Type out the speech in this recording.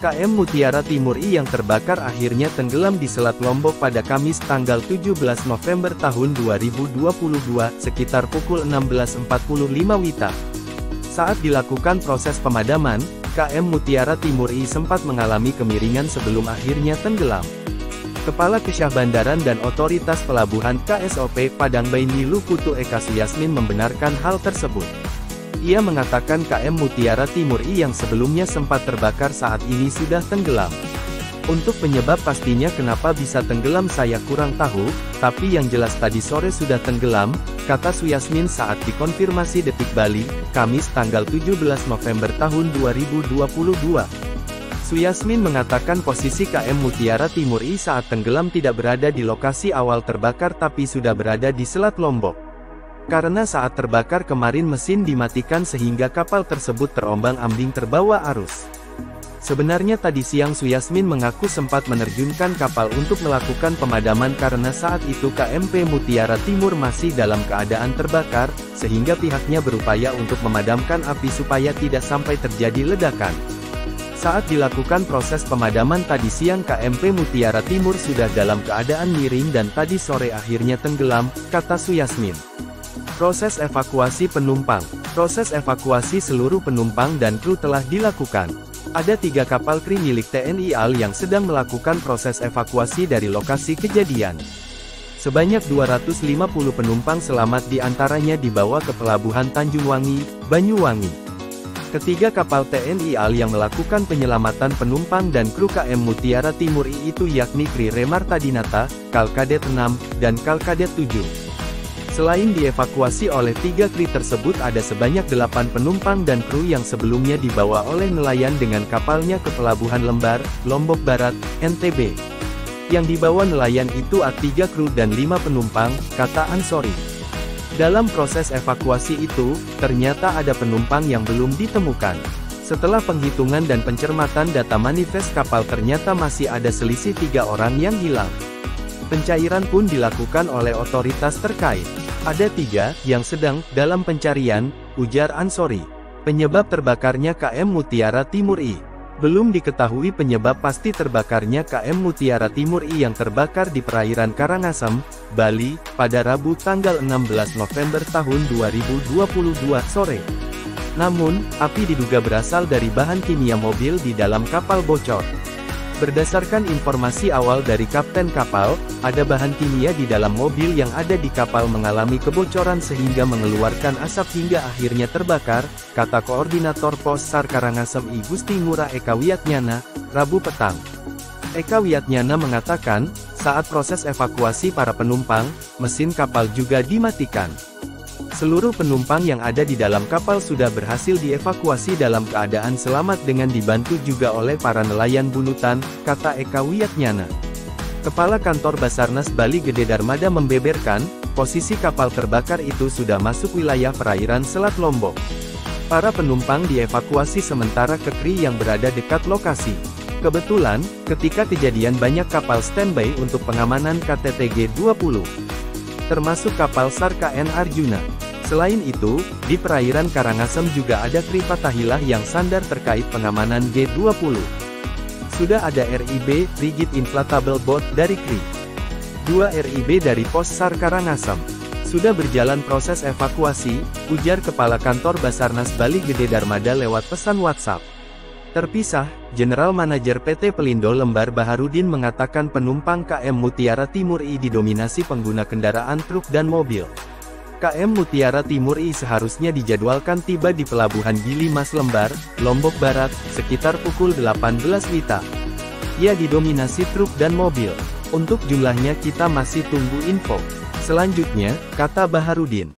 KM Mutiara Timur I yang terbakar akhirnya tenggelam di Selat Lombok pada Kamis tanggal 17 November tahun 2022, sekitar pukul 16.45 WITA. Saat dilakukan proses pemadaman, KM Mutiara Timur I sempat mengalami kemiringan sebelum akhirnya tenggelam. Kepala Kesyahbandaran dan Otoritas Pelabuhan KSOP Padang Baini Lukutu Eka Suyasmin membenarkan hal tersebut. Ia mengatakan KM Mutiara Timur I yang sebelumnya sempat terbakar saat ini sudah tenggelam. Untuk penyebab pastinya kenapa bisa tenggelam saya kurang tahu, tapi yang jelas tadi sore sudah tenggelam, kata Suyasmin saat dikonfirmasi Detik Bali, Kamis tanggal 17 November tahun 2022. Suyasmin mengatakan posisi KM Mutiara Timur I saat tenggelam tidak berada di lokasi awal terbakar tapi sudah berada di Selat Lombok. Karena saat terbakar kemarin mesin dimatikan sehingga kapal tersebut terombang-ambing terbawa arus. Sebenarnya tadi siang Suyasmin mengaku sempat menerjunkan kapal untuk melakukan pemadaman karena saat itu KMP Mutiara Timur masih dalam keadaan terbakar, sehingga pihaknya berupaya untuk memadamkan api supaya tidak sampai terjadi ledakan. Saat dilakukan proses pemadaman tadi siang KMP Mutiara Timur sudah dalam keadaan miring dan tadi sore akhirnya tenggelam, kata Suyasmin. Proses evakuasi penumpang. Proses evakuasi seluruh penumpang dan kru telah dilakukan. Ada 3 kapal kri milik TNI AL yang sedang melakukan proses evakuasi dari lokasi kejadian. Sebanyak 250 penumpang selamat diantaranya dibawa ke Pelabuhan Tanjung Wangi, Banyuwangi. Ketiga kapal TNI AL yang melakukan penyelamatan penumpang dan kru KM Mutiara Timur I itu yakni Kri Remarta Dinata, Kalkadet 6, dan Kalkadet 7. Selain dievakuasi oleh 3 kri tersebut ada sebanyak 8 penumpang dan kru yang sebelumnya dibawa oleh nelayan dengan kapalnya ke Pelabuhan Lembar, Lombok Barat, NTB. Yang dibawa nelayan itu ada 3 kru dan 5 penumpang, kata Ansori. Dalam proses evakuasi itu, ternyata ada penumpang yang belum ditemukan. Setelah penghitungan dan pencermatan data manifest kapal ternyata masih ada selisih 3 orang yang hilang. Pencairan pun dilakukan oleh otoritas terkait. Ada 3 yang sedang dalam pencarian, ujar Ansori. Penyebab terbakarnya KM Mutiara Timur I. Belum diketahui penyebab pasti terbakarnya KM Mutiara Timur I yang terbakar di perairan Karangasem, Bali, pada Rabu tanggal 16 November tahun 2022 sore. Namun, api diduga berasal dari bahan kimia mobil di dalam kapal bocor. Berdasarkan informasi awal dari kapten kapal, ada bahan kimia di dalam mobil yang ada di kapal mengalami kebocoran sehingga mengeluarkan asap hingga akhirnya terbakar, kata Koordinator Pos SAR Karangasem I Gusti Ngurah Eka Wiyatnyana, Rabu petang. Eka Wiyatnyana mengatakan, saat proses evakuasi para penumpang, mesin kapal juga dimatikan. Seluruh penumpang yang ada di dalam kapal sudah berhasil dievakuasi dalam keadaan selamat dengan dibantu juga oleh para nelayan bunutan, kata Eka Wiyatnyana. Kepala Kantor Basarnas Bali Gede Darmada membeberkan, posisi kapal terbakar itu sudah masuk wilayah perairan Selat Lombok. Para penumpang dievakuasi sementara ke kri yang berada dekat lokasi. Kebetulan, ketika kejadian banyak kapal standby untuk pengamanan KTT G20. Termasuk kapal SAR KN Arjuna. Selain itu, di perairan Karangasem juga ada kri Fathahilah yang sandar terkait pengamanan G20. Sudah ada RIB, Rigid Inflatable Boat dari kri. 2 RIB dari Pos SAR Karangasem. Sudah berjalan proses evakuasi, ujar Kepala Kantor Basarnas Bali Gede Darmada lewat pesan WhatsApp. Terpisah, General Manager PT Pelindo Lembar Baharudin mengatakan penumpang KM Mutiara Timur I didominasi pengguna kendaraan truk dan mobil. KM Mutiara Timur I seharusnya dijadwalkan tiba di Pelabuhan Gili Mas Lembar, Lombok Barat, sekitar pukul 18 WITA. Ia didominasi truk dan mobil. Untuk jumlahnya kita masih tunggu info. Selanjutnya, kata Baharudin.